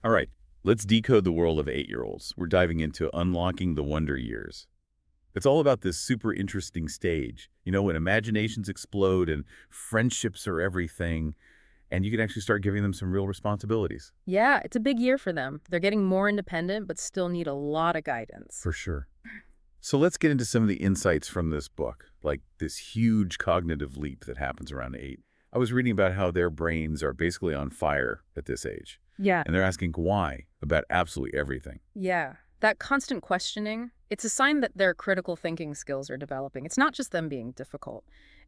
All right, let's decode the world of 8-year-olds. We're diving into unlocking the wonder years. It's all about this super interesting stage, when imaginations explode and friendships are everything, and you can actually start giving them some real responsibilities. Yeah, it's a big year for them. They're getting more independent, but still need a lot of guidance. For sure. So let's get into some of the insights from this book, like this huge cognitive leap that happens around 8. I was reading about how their brains are basically on fire at this age, Yeah, and they're asking why about absolutely everything. yeah. That constant questioning, it's a sign that their critical thinking skills are developing. It's not just them being difficult.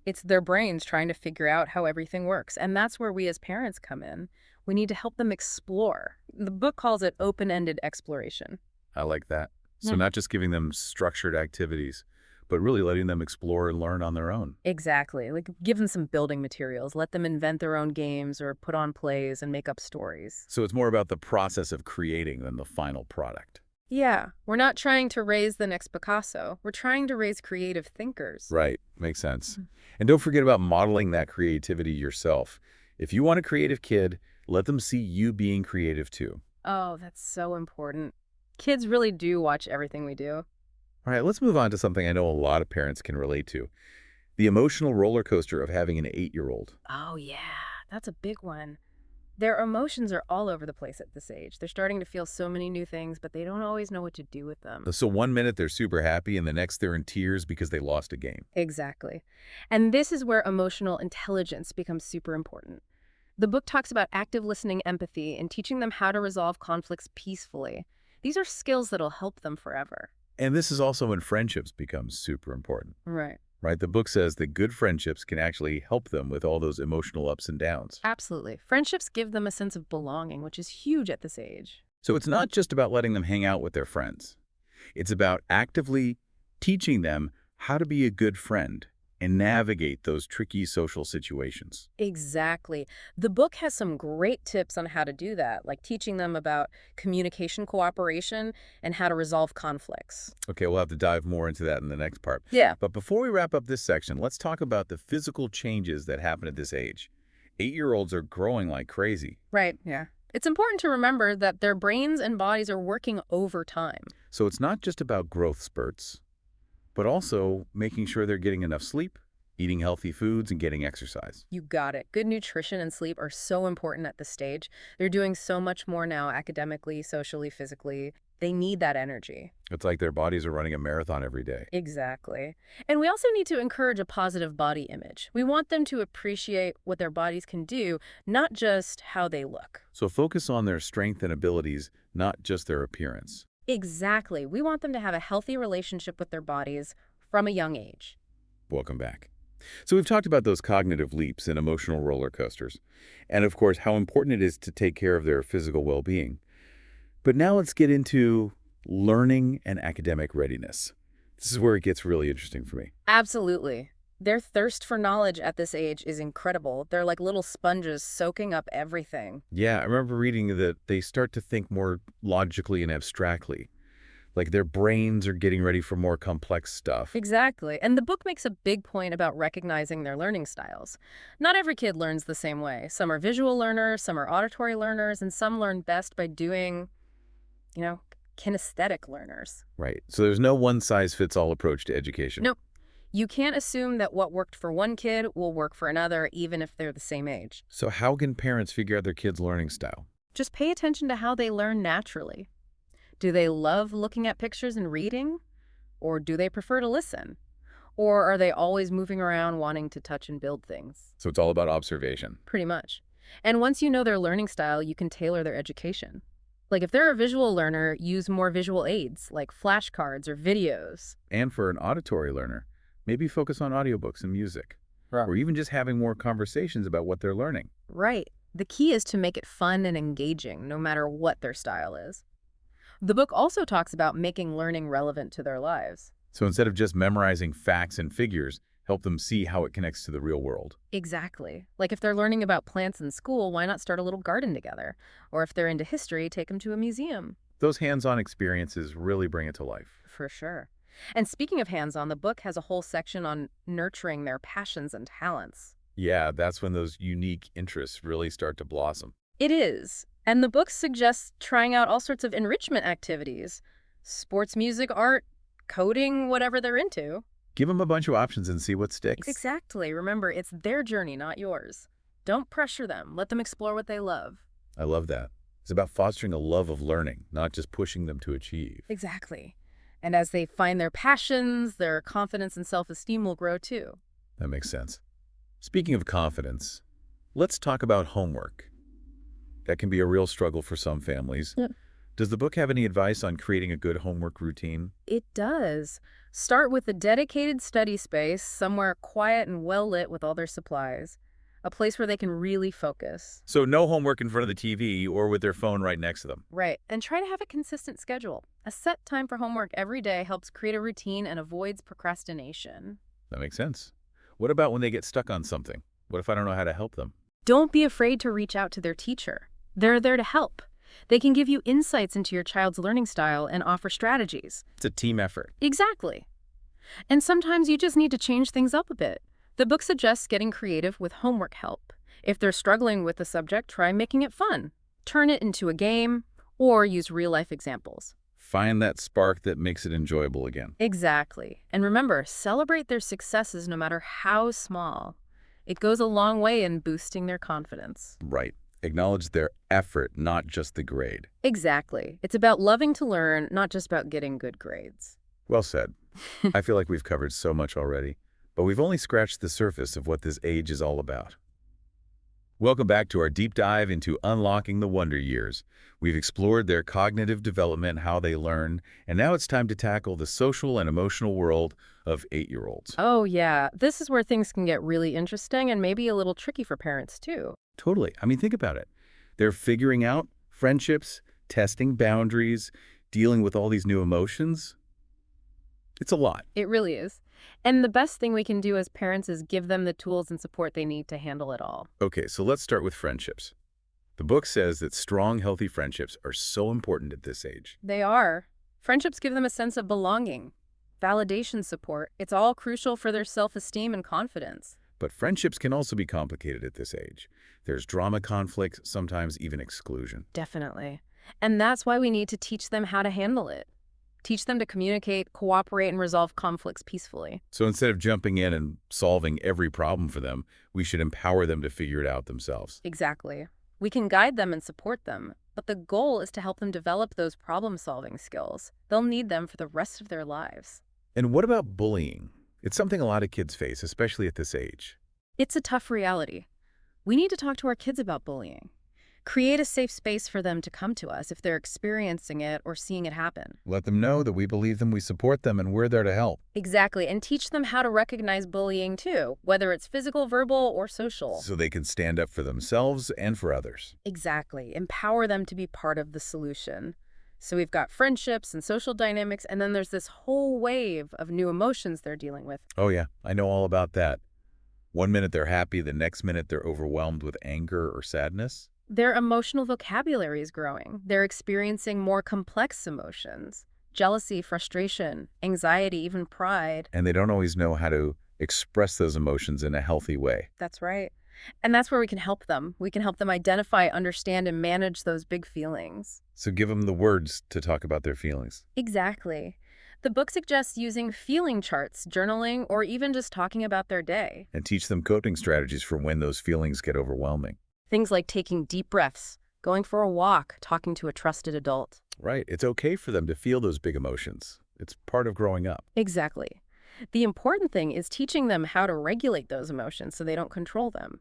It's their brains trying to figure out how everything works. And that's where we as parents come in. We need to help them explore. The book calls it open-ended exploration. I like that. So Hmm. not just giving them structured activities, but really letting them explore and learn on their own. Exactly. Like give them some building materials, let them invent their own games or put on plays and make up stories. So it's more about the process of creating than the final product. Yeah, we're not trying to raise the next Picasso. We're trying to raise creative thinkers. Right. Makes sense. Mhm. And don't forget about modeling that creativity yourself. If you want a creative kid, let them see you being creative too. Oh, that's so important. Kids really do watch everything we do. All right, let's move on to something I know a lot of parents can relate to. The emotional roller coaster of having an 8-year-old. Oh, yeah, that's a big one. Their emotions are all over the place at this age. They're starting to feel so many new things, but they don't always know what to do with them. So one minute they're super happy and the next they're in tears because they lost a game. Exactly. And this is where emotional intelligence becomes super important. The book talks about active listening empathy and teaching them how to resolve conflicts peacefully. These are skills that'll help them forever. And this is also when friendships become super important, Right. right? The book says that good friendships can actually help them with all those emotional ups and downs. Absolutely. Friendships give them a sense of belonging, which is huge at this age. So it's not just about letting them hang out with their friends. It's about actively teaching them how to be a good friend and navigate those tricky social situations. Exactly. The book has some great tips on how to do that, like teaching them about communication cooperation and how to resolve conflicts. Okay, we'll have to dive more into that in the next part. Yeah. But before we wrap up this section, let's talk about the physical changes that happen at this age. 8-year-olds are growing like crazy. Right. Yeah. It's important to remember that their brains and bodies are working over time. So it's not just about growth spurts, but also making sure they're getting enough sleep, eating healthy foods, and getting exercise. You got it. Good nutrition and sleep are so important at this stage. They're doing so much more now academically, socially, physically. They need that energy. It's like their bodies are running a marathon every day. Exactly. And we also need to encourage a positive body image. We want them to appreciate what their bodies can do, not just how they look. So focus on their strength and abilities, not just their appearance. Exactly. We want them to have a healthy relationship with their bodies from a young age. Welcome back. So we've talked about those cognitive leaps and emotional roller coasters, and of course how important it is to take care of their physical well-being. But now let's get into learning and academic readiness. This is where it gets really interesting for me. Absolutely. Their thirst for knowledge at this age is incredible. They're like little sponges soaking up everything. Yeah, I remember reading that they start to think more logically and abstractly. Like their brains are getting ready for more complex stuff. Exactly. And the book makes a big point about recognizing their learning styles. Not every kid learns the same way. Some are visual learners, some are auditory learners, and some learn best by doing, you know, kinesthetic learners. Right. So there's no one-size-fits-all approach to education. Nope. You can't assume that what worked for one kid will work for another, even if they're the same age. So how can parents figure out their kids' learning style? Just pay attention to how they learn naturally. Do they love looking at pictures and reading? Or do they prefer to listen? Or are they always moving around wanting to touch and build things? So it's all about observation. Pretty much. And once you know their learning style, you can tailor their education. Like if they're a visual learner, use more visual aids like flashcards or videos. And for an auditory learner, maybe focus on audiobooks and music, or even just having more conversations about what they're learning. Right. The key is to make it fun and engaging, no matter what their style is. The book also talks about making learning relevant to their lives. So instead of just memorizing facts and figures, help them see how it connects to the real world. Exactly. Like if they're learning about plants in school, why not start a little garden together? Or if they're into history, take them to a museum. Those hands-on experiences really bring it to life. For sure. And speaking of hands-on, the book has a whole section on nurturing their passions and talents. Yeah, that's when those unique interests really start to blossom. It is. And the book suggests trying out all sorts of enrichment activities: sports, music, art, coding, whatever they're into. Give them a bunch of options and see what sticks. Exactly. Remember, it's their journey, not yours. Don't pressure them. Let them explore what they love. I love that. It's about fostering a love of learning, not just pushing them to achieve. Exactly. And as they find their passions, their confidence and self-esteem will grow too. That makes sense. Speaking of confidence, let's talk about homework. That can be a real struggle for some families. Yeah. Does the book have any advice on creating a good homework routine? It does. Start with a dedicated study space, somewhere quiet and well lit with all their supplies. A place where they can really focus. So no homework in front of the TV or with their phone right next to them. Right. And try to have a consistent schedule. A set time for homework every day helps create a routine and avoids procrastination. That makes sense. What about when they get stuck on something? What if I don't know how to help them? Don't be afraid to reach out to their teacher. They're there to help. They can give you insights into your child's learning style and offer strategies. It's a team effort. Exactly. And sometimes you just need to change things up a bit. The book suggests getting creative with homework help. If they're struggling with the subject, try making it fun. Turn it into a game or use real-life examples. Find that spark that makes it enjoyable again. Exactly. And remember, celebrate their successes no matter how small. It goes a long way in boosting their confidence. Right. Acknowledge their effort, not just the grade. Exactly. It's about loving to learn, not just about getting good grades. Well said. I feel like we've covered so much already, but we've only scratched the surface of what this age is all about. Welcome back to our deep dive into unlocking the wonder years. We've explored their cognitive development, how they learn, and now it's time to tackle the social and emotional world of 8-year-olds. Oh, yeah. This is where things can get really interesting and maybe a little tricky for parents, too. Totally. I mean, think about it. They're figuring out friendships, testing boundaries, dealing with all these new emotions. It's a lot. It really is. And the best thing we can do as parents is give them the tools and support they need to handle it all. Okay, so let's start with friendships. The book says that strong, healthy friendships are so important at this age. They are. Friendships give them a sense of belonging, validation support. It's all crucial for their self-esteem and confidence. But friendships can also be complicated at this age. There's drama, conflict, sometimes even exclusion. Definitely. And that's why we need to teach them how to handle it. Teach them to communicate, cooperate, and resolve conflicts peacefully. So instead of jumping in and solving every problem for them, we should empower them to figure it out themselves. Exactly. We can guide them and support them, but the goal is to help them develop those problem-solving skills. They'll need them for the rest of their lives. And what about bullying? It's something a lot of kids face, especially at this age. It's a tough reality. We need to talk to our kids about bullying. Create a safe space for them to come to us if they're experiencing it or seeing it happen. Let them know that we believe them, we support them, and we're there to help. Exactly, and teach them how to recognize bullying too, whether it's physical, verbal, or social. So they can stand up for themselves and for others. Exactly. Empower them to be part of the solution. So we've got friendships and social dynamics, and then there's this whole wave of new emotions they're dealing with. Oh yeah, I know all about that. One minute they're happy, the next minute they're overwhelmed with anger or sadness. Their emotional vocabulary is growing. They're experiencing more complex emotions: jealousy, frustration, anxiety, even pride. And they don't always know how to express those emotions in a healthy way. That's right. And that's where we can help them. We can help them identify, understand, and manage those big feelings. So give them the words to talk about their feelings. Exactly. The book suggests using feeling charts, journaling, or even just talking about their day. And teach them coping strategies for when those feelings get overwhelming. Things like taking deep breaths, going for a walk, talking to a trusted adult. Right. It's okay for them to feel those big emotions. It's part of growing up. Exactly. The important thing is teaching them how to regulate those emotions so they don't control them.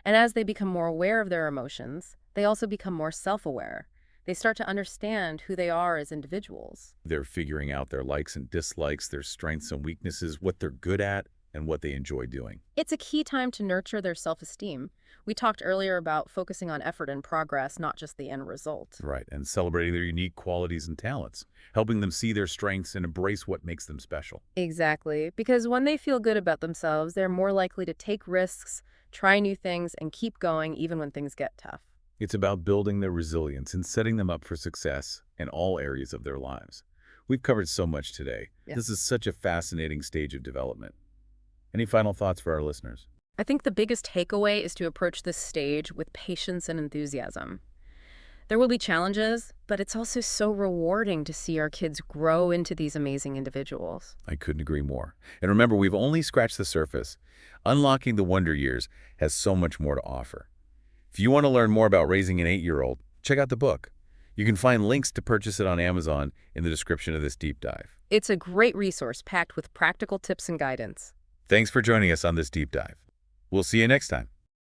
And as they become more aware of their emotions, they also become more self-aware. They start to understand who they are as individuals. They're figuring out their likes and dislikes, their strengths and weaknesses, what they're good at, and what they enjoy doing. It's a key time to nurture their self-esteem. We talked earlier about focusing on effort and progress, not just the end result. Right, and celebrating their unique qualities and talents, helping them see their strengths and embrace what makes them special. Exactly, because when they feel good about themselves, they're more likely to take risks, try new things, and keep going even when things get tough. It's about building their resilience and setting them up for success in all areas of their lives. We've covered so much today. Yeah. This is such a fascinating stage of development. Any final thoughts for our listeners? I think the biggest takeaway is to approach this stage with patience and enthusiasm. There will be challenges, but it's also so rewarding to see our kids grow into these amazing individuals. I couldn't agree more. And remember, we've only scratched the surface. Unlocking the Wonder Years has so much more to offer. If you want to learn more about raising an 8-year-old, check out the book. You can find links to purchase it on Amazon in the description of this deep dive. It's a great resource packed with practical tips and guidance. Thanks for joining us on this deep dive. We'll see you next time.